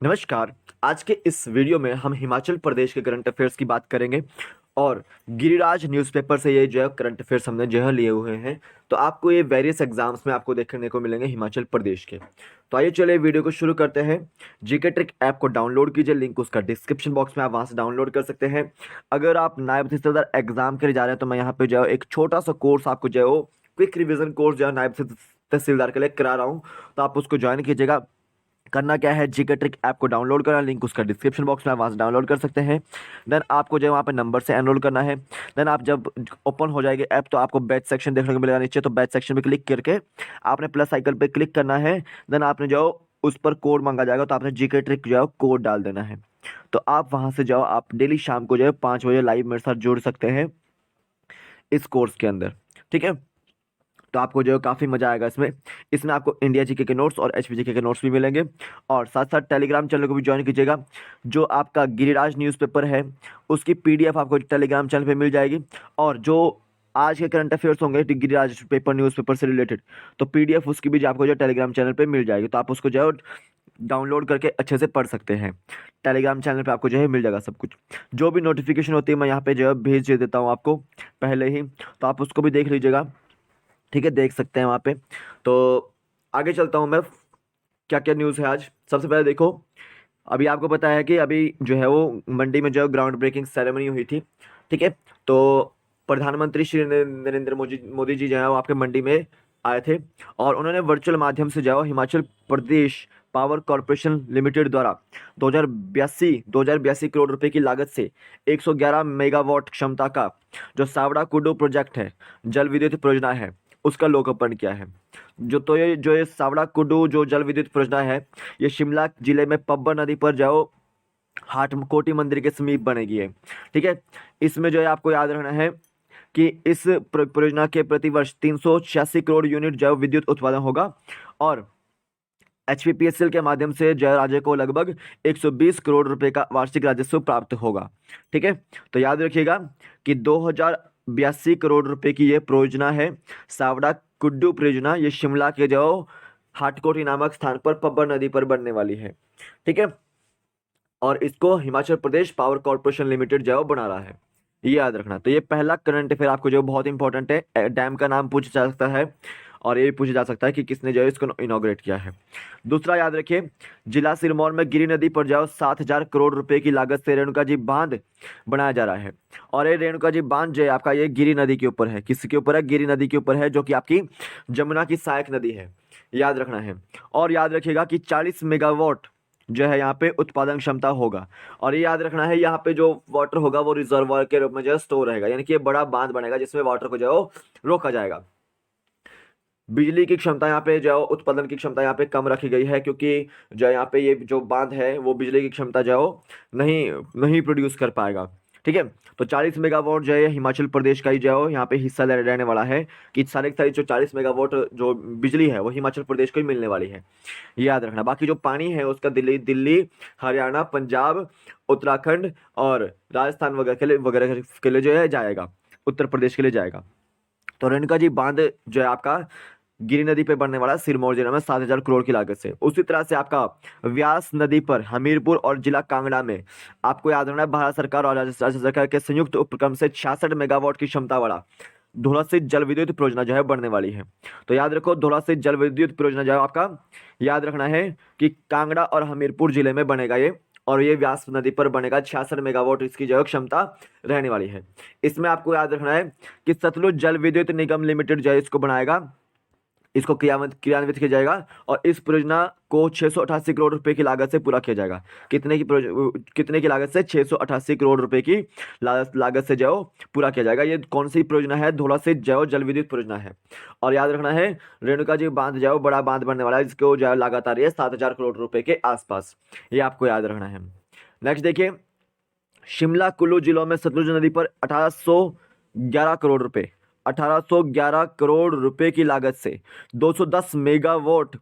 नमस्कार। आज के इस वीडियो में हम हिमाचल प्रदेश के करंट अफेयर्स की बात करेंगे और गिरिराज न्यूज़पेपर से ये जो है करंट अफेयर्स हमने जो है लिए हुए हैं। तो आपको ये वेरियस एग्जाम्स में आपको देखने को मिलेंगे हिमाचल प्रदेश के। तो आइए चलिए वीडियो को शुरू करते हैं। जीके ट्रिक ऐप को डाउनलोड कीजिए, लिंक उसका डिस्क्रिप्शन बॉक्स में आप वहाँ से डाउनलोड कर सकते हैं। अगर आप नायब तहसीलदार एग्जाम के लिए जा रहे हैं तो मैं यहाँ पे जो है एक छोटा सा कोर्स आपको जो है वो क्विक रिविजन कोर्स जो है नायब तहसीलदार के लिए करा रहा हूँ, तो आप उसको ज्वाइन कीजिएगा। करना क्या है, जीके ट्रिक ऐप को डाउनलोड करना, लिंक उसका डिस्क्रिप्शन बॉक्स में आप वहाँ से डाउनलोड कर सकते हैं। देन आपको जो है वहाँ पे नंबर से एनरोल करना है। देन आप जब ओपन हो जाएगी ऐप तो आपको बैच सेक्शन देखने को मिलेगा नीचे, तो बैच सेक्शन पे क्लिक करके आपने प्लस आइकन पे क्लिक करना है। देन आपने जो उस पर कोड मांगा जाएगा तो आपने जीके ट्रिक जो है कोड डाल देना है। तो आप वहाँ से जाओ, आप डेली शाम को जो है 5 बजे लाइव मेरे साथ जुड़ सकते हैं इस कोर्स के अंदर। ठीक है, तो आपको जो है काफ़ी मज़ा आएगा इसमें। इसमें आपको इंडिया जीके के नोट्स और एचपी जीके के नोट्स भी मिलेंगे, और साथ साथ टेलीग्राम चैनल को भी ज्वाइन कीजिएगा। जो आपका गिरिराज न्यूज़पेपर है उसकी पीडीएफ आपको टेलीग्राम चैनल पे मिल जाएगी, और जो आज के करंट अफेयर्स होंगे गिरिराज पेपर न्यूज़पेपर से रिलेटेड, तो पीडीएफ उसकी भी आपको जो टेलीग्राम चैनल पर मिल जाएगी। तो आप उसको जो है डाउनलोड करके अच्छे से पढ़ सकते हैं। टेलीग्राम चैनल पे आपको जो है मिल जाएगा सब कुछ। जो भी नोटिफिकेशन होती है मैं यहाँ पे जो है भेज दे देता हूँ आपको पहले ही, तो आप उसको भी देख लीजिएगा। ठीक है, देख सकते हैं वहाँ पे। तो आगे चलता हूँ मैं, क्या क्या न्यूज़ है आज। सबसे पहले देखो, अभी आपको पता है कि अभी जो है वो मंडी में जो है ग्राउंड ब्रेकिंग सेरेमनी हुई थी। ठीक है, तो प्रधानमंत्री श्री नरेंद्र मोदी जी जो है वो आपके मंडी में आए थे, और उन्होंने वर्चुअल माध्यम से जो है Himachal Pradesh power corporation limited द्वारा 2082 करोड़ रुपए की लागत से 111 मेगावाट क्षमता का जो सावड़ा कुडू प्रोजेक्ट है, जल विद्युत परियोजना है, उसका लोकार्पण किया है। ये सावड़ा कुडू जो जल विद्युत परियोजना है, ये शिमला जिले में पब्बर नदी पर जाओ हाटकोटी मंदिर के समीप बनेगी है। ठीक है, इसमें जो है आपको याद रखना है कि इस परियोजना के प्रतिवर्ष 386 करोड़ यूनिट जैव विद्युत उत्पादन होगा, और एचपीपीएसएल के माध्यम से जय राज्य को लगभग 120 करोड़ रुपए का वार्षिक राजस्व प्राप्त होगा। ठीक है, तो याद रखिएगा कि 2082 करोड़ रुपए की यह परियोजना है, सावड़ा कुड्डू परियोजना। ये शिमला के जो हाटकोटी नामक स्थान पर पब्बर नदी पर बनने वाली है। ठीक है, और इसको Himachal Pradesh power corporation limited जो बना रहा है, ये याद रखना। तो ये पहला करंट अफेयर आपको जो बहुत इंपॉर्टेंट है। डैम का नाम पूछा जा सकता है, और ये भी पूछा जा सकता है कि किसने जो है इसको इनॉग्रेट किया है। दूसरा याद रखिए, जिला सिरमौर में गिरी नदी पर जाओ 7,000 करोड़ रुपए की लागत से रेणुका जी बांध बनाया जा रहा है, और ये रेणुका जी बांध जो है आपका ये गिरी नदी के ऊपर है। किसके ऊपर है? गिरी नदी के ऊपर है, जो कि आपकी जमुना की सहायक नदी है, याद रखना है। और याद रखिएगा कि 40 मेगावाट जो है यहाँ पे उत्पादन क्षमता होगा, और ये याद रखना है यहाँ पे जो वाटर होगा वो रिजर्वायर के रूप में जो है स्टोर रहेगा, यानी कि ये बड़ा बांध बनेगा जिसमें वाटर को जो है रोका जाएगा। बिजली की क्षमता यहाँ पे जो उत्पादन की क्षमता यहाँ पे कम रखी गई है, क्योंकि जो यहाँ पे ये जो बांध है वो बिजली की क्षमता जो नहीं नहीं प्रोड्यूस कर पाएगा। ठीक है, तो 40 मेगावाट जो है हिमाचल प्रदेश का ही जो यहाँ पे हिस्सा रहने वाला है, कि सारे सारी जो 40 मेगावाट जो बिजली है वो हिमाचल प्रदेश को ही मिलने वाली है, ये याद रखना। बाकी जो पानी है उसका दिल्ली दिल्ली हरियाणा, पंजाब, उत्तराखंड और राजस्थान वगैरह के लिए जो है जाएगा, उत्तर प्रदेश के लिए जाएगा। तो रेणुका जी बांध जो है आपका गिरी नदी पे बनने वाला सिरमौर जिला में 7,000 करोड़ की लागत से। उसी तरह से आपका व्यास नदी पर हमीरपुर और जिला कांगड़ा में आपको याद रखना है, भारत सरकार और राज्य सरकार के संयुक्त उपक्रम से 66 मेगावाट की क्षमता वाला धौलासित जल विद्युत परियोजना जो है बनने वाली है। तो याद रखो, धौलासित जल विद्युत परियोजना जो है आपका याद रखना है कि कांगड़ा और हमीरपुर जिले में बनेगा ये, और ये व्यास नदी पर बनेगा। 66 मेगावाट इसकी जो है क्षमता रहने वाली है। इसमें आपको याद रखना है कि सतलुज जल विद्युत निगम लिमिटेड जो है इसको बनाएगा, इसको क्रियान्वित किया जाएगा, और इस परियोजना को 688 करोड़ रुपए की लागत से पूरा किया जाएगा। कितने की लागत से? 688 करोड़ रुपए की लागत से जो पूरा किया जाएगा। ये कौन सी परियोजना है? धौला से जो जल विद्युत परियोजना है। और याद रखना है, रेणुका जी बांध जो बड़ा बांध बनने वाला है, जिसको जो लागत आ रही है 7,000 करोड़ रुपए के आसपास, ये आपको याद रखना है। नेक्स्ट देखिए, शिमला कुल्लू जिलों में सतलुज नदी पर 1811 करोड़ रुपए की लागत से 210 मेगावाट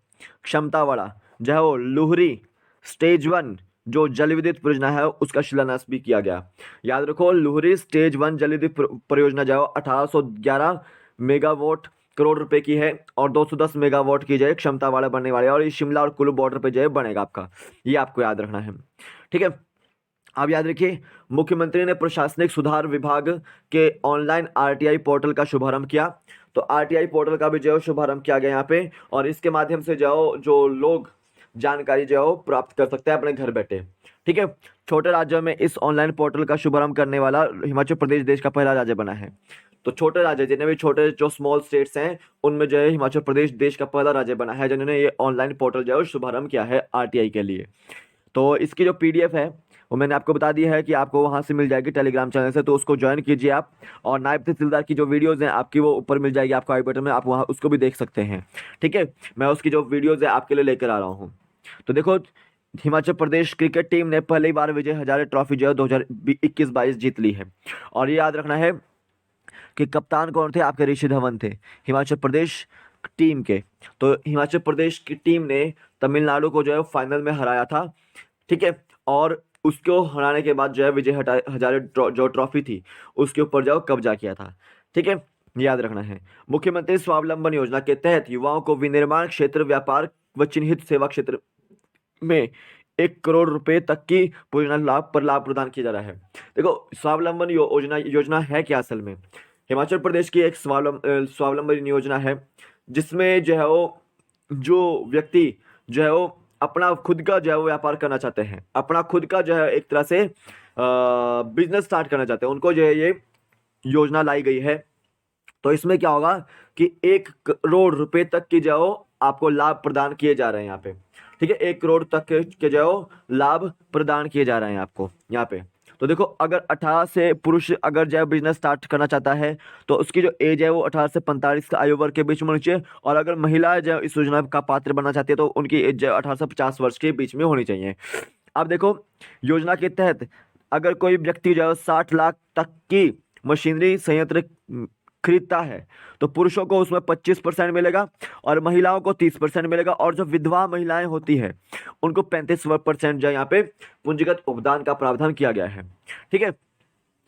क्षमता वाला जो है वो लुहरी स्टेज 1 जो जल विद्युत परियोजना है उसका शिलान्यास भी किया गया। याद रखो, लुहरी स्टेज 1 जल विद्युत परियोजना जो है 1811 मेगावाट करोड़ रुपए की है और 210 मेगावाट की जो है क्षमता वाला बनने वाले, और ये शिमला और कुल्लू बॉर्डर पे जो है बनेगा आपका, ये आपको याद रखना है। ठीक है, आप याद रखिए, मुख्यमंत्री ने प्रशासनिक सुधार विभाग के ऑनलाइन आरटीआई पोर्टल का शुभारंभ किया। तो आरटीआई पोर्टल का भी जो है शुभारंभ किया गया यहाँ पे, और इसके माध्यम से जो लोग जानकारी जो है वो प्राप्त कर सकते हैं अपने घर बैठे। ठीक है, छोटे राज्यों में इस ऑनलाइन पोर्टल का शुभारंभ करने वाला हिमाचल प्रदेश देश का पहला राज्य बना है। तो छोटे राज्य, जितने भी छोटे जो स्मॉल स्टेट्स हैं, उनमें जो है हिमाचल प्रदेश देश का पहला राज्य बना है जिन्होंने ये ऑनलाइन पोर्टल जो है शुभारंभ किया है आरटीआई के लिए। तो इसकी जो पीडीएफ है वो मैंने आपको बता दी है कि आपको वहां से मिल जाएगी टेलीग्राम चैनल से, तो उसको ज्वाइन कीजिए आप। और नायब तहसीलदार की जो वीडियोस हैं आपकी वो ऊपर मिल जाएगी आपको आई बटन में, आप वहां उसको भी देख सकते हैं। ठीक है, मैं उसकी जो वीडियोस है आपके लिए लेकर आ रहा हूँ। तो देखो, हिमाचल प्रदेश क्रिकेट टीम ने पहली बार विजय हजारे ट्रॉफी जो है 2021-22 जीत ली है। और ये याद रखना है कि कप्तान कौन थे आपके, ऋषि धवन थे हिमाचल प्रदेश टीम के। तो हिमाचल प्रदेश की टीम ने तमिलनाडु को जो है फाइनल में हराया था। ठीक है, और उसको हराने के बाद जो है विजय हजारे जो ट्रॉफी थी उसके ऊपर जो कब्जा किया था। ठीक है, याद रखना है। मुख्यमंत्री स्वावलंबन योजना के तहत युवाओं को विनिर्माण क्षेत्र, व्यापार व चिन्हित सेवा क्षेत्र में 1 करोड़ रुपए तक की योजना लाभ प्रदान किया जा रहा है। देखो, स्वावलंबन योजना है क्या असल में, हिमाचल प्रदेश की एक स्वावलंबन योजना है जिसमें जो है वो जो व्यक्ति जो है वो अपना खुद का जो है वो व्यापार करना चाहते हैं, अपना खुद का जो है एक तरह से बिजनेस स्टार्ट करना चाहते हैं, उनको जो है ये योजना लाई गई है। तो इसमें क्या होगा कि 1 करोड़ रुपए तक की जो है वो आपको लाभ प्रदान किए जा रहे हैं यहाँ पे। ठीक है, 1 करोड़ तक के जो है वो लाभ प्रदान किए जा रहे हैं आपको यहाँ पे। तो देखो, अगर 18 से पुरुष अगर जो है बिजनेस स्टार्ट करना चाहता है तो उसकी जो एज है वो 18 से 45 का आयु वर्ग के बीच में होनी चाहिए, और अगर महिला जो इस योजना का पात्र बनना चाहती है तो उनकी एज जो 18 से 50 वर्ष के बीच में होनी चाहिए। अब देखो, योजना के तहत अगर कोई व्यक्ति जो है 60 लाख तक की मशीनरी संयंत्र खरीदता है तो पुरुषों को उसमें 25% मिलेगा और महिलाओं को 30% मिलेगा, और जो विधवा महिलाएं होती है उनको 35% जो यहाँ पे पूंजीगत उपदान का प्रावधान किया गया है। ठीक है,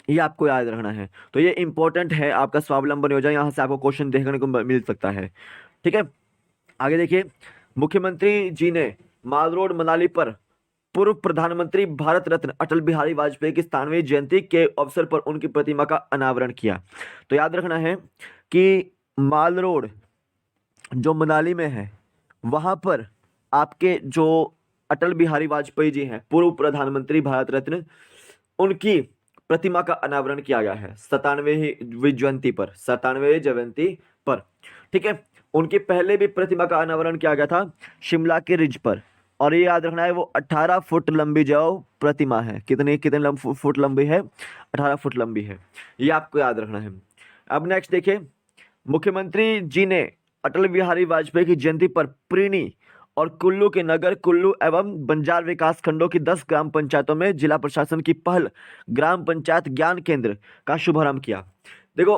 ये आपको याद रखना है। तो ये इंपॉर्टेंट है आपका स्वावलंबन योजना, यहाँ से आपको क्वेश्चन देखने को मिल सकता है। ठीक है, आगे देखिए, मुख्यमंत्री जी ने माल रोड मनाली पर पूर्व प्रधानमंत्री भारत रत्न अटल बिहारी वाजपेयी की 97वीं जयंती के अवसर पर उनकी प्रतिमा का अनावरण किया। तो याद रखना है कि माल रोड जो मनाली में है वहां पर आपके जो अटल बिहारी वाजपेयी जी हैं, पूर्व प्रधानमंत्री भारत रत्न, उनकी प्रतिमा का अनावरण किया गया है 97वीं जयंती पर, 97वीं जयंती पर। ठीक है, उनकी पहले भी प्रतिमा का अनावरण किया गया था शिमला के रिज पर, और ये याद रखना है वो 18 फुट लंबी जो प्रतिमा है, कितने कितने फुट लंबी है, 18 फुट लंबी है, ये आपको याद रखना है। अब नेक्स्ट देखिए, मुख्यमंत्री जी ने अटल बिहारी वाजपेयी की जयंती पर प्रीणी और कुल्लू के नगर, कुल्लू एवं बंजार विकास खंडों की 10 ग्राम पंचायतों में जिला प्रशासन की पहल ग्राम पंचायत ज्ञान केंद्र का शुभारंभ किया। देखो,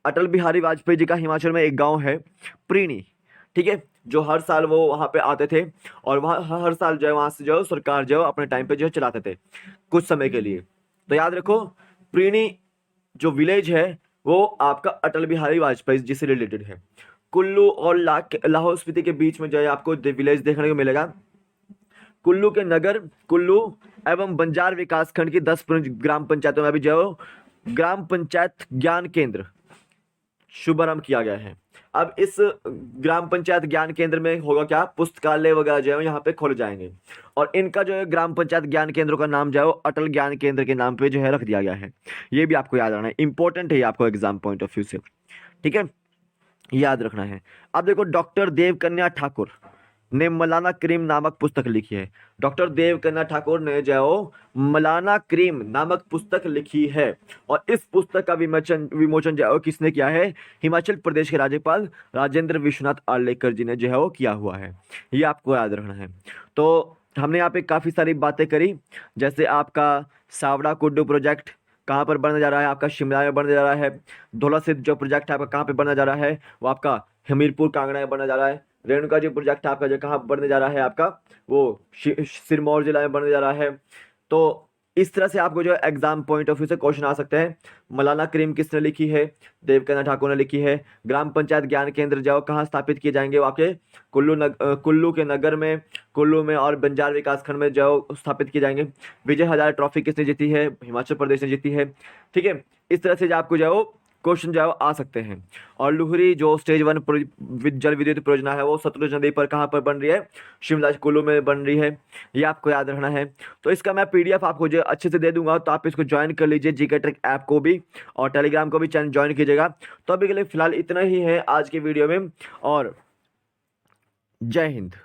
अटल बिहारी वाजपेयी जी का हिमाचल में एक गांव है प्रीणी। ठीक है, जो हर साल वो वहां पे आते थे और वहां हर साल जो है वहां से जो सरकार जो अपने टाइम पे जो चलाते थे कुछ समय के लिए। तो याद रखो, प्रीणी जो विलेज है वो आपका अटल बिहारी वाजपेयी जी से रिलेटेड है। कुल्लू और लाहौल स्पीति के बीच में जो है आपको विलेज देखने को मिलेगा। कुल्लू के नगर, कुल्लू एवं बंजार विकास खंड की 10 ग्राम पंचायतों में अभी जो ग्राम पंचायत ज्ञान केंद्र शुभारंभ किया गया है। अब इस ग्राम पंचायत ज्ञान केंद्र में होगा क्या, पुस्तकालय वगैरह जो है यहाँ पे खोले जाएंगे, और इनका जो है ग्राम पंचायत ज्ञान केंद्रों का नाम जो है अटल ज्ञान केंद्र के नाम पे जो है रख दिया गया है। ये भी आपको याद रखना है, इंपॉर्टेंट है आपको एग्जाम पॉइंट ऑफ व्यू से। ठीक है, याद रखना है। अब देखो, डॉक्टर देवकन्या ठाकुर ने मलाना क्रीम नामक पुस्तक लिखी है। डॉक्टर देवकन्या ठाकुर ने जो मलाना क्रीम नामक पुस्तक लिखी है, और इस पुस्तक का विमोचन जो किसने किया है, हिमाचल प्रदेश के राज्यपाल राजेंद्र विश्वनाथ आर्लेकर जी ने जो है वो किया हुआ है। ये आपको याद रखना है। तो हमने यहाँ पे काफ़ी सारी बातें करी, जैसे आपका सावड़ा कुड्डू प्रोजेक्ट कहाँ पर बनने जा रहा है, आपका शिमला में बनने जा रहा है। धौला सिद्ध जो प्रोजेक्ट है आपका कहाँ पे बनने जा रहा है, वो आपका हमीरपुर कांगड़ा में बनने जा रहा है। रेणुका जी प्रोजेक्ट आपका जो कहाँ बनने जा रहा है, आपका वो सिरमौर जिला में बनने जा रहा है। तो इस तरह से आपको जो है एग्जाम पॉइंट ऑफ व्यू से क्वेश्चन आ सकते हैं। मौलाना करीम किसने लिखी है? देवकन्या ठाकुर ने लिखी है। ग्राम पंचायत ज्ञान केंद्र जाओ कहाँ स्थापित किए जाएंगे? वो आपके कुल्लू के नगर में, कुल्लू में और बंजार विकास खंड में जाओ स्थापित किए जाएंगे। विजय हजारे ट्रॉफी किसने जीती है? हिमाचल प्रदेश ने जीती है। ठीक है, इस तरह से जो आपको जो है वो क्वेश्चन जो है वो आ सकते हैं। और लुहरी जो स्टेज 1 जल विद्युत परियोजना है वो सतलुज नदी पर कहाँ पर बन रही है? शिमला कुल्लू में बन रही है। ये आपको याद रखना है। तो इसका मैं पीडीएफ आपको जो अच्छे से दे दूंगा, तो आप इसको ज्वाइन कर लीजिए, जीके ट्रिक ऐप को भी, और टेलीग्राम को भी चैनल ज्वाइन कीजिएगा। तो अभी के लिए फिलहाल इतना ही है आज के वीडियो में, और जय हिंद।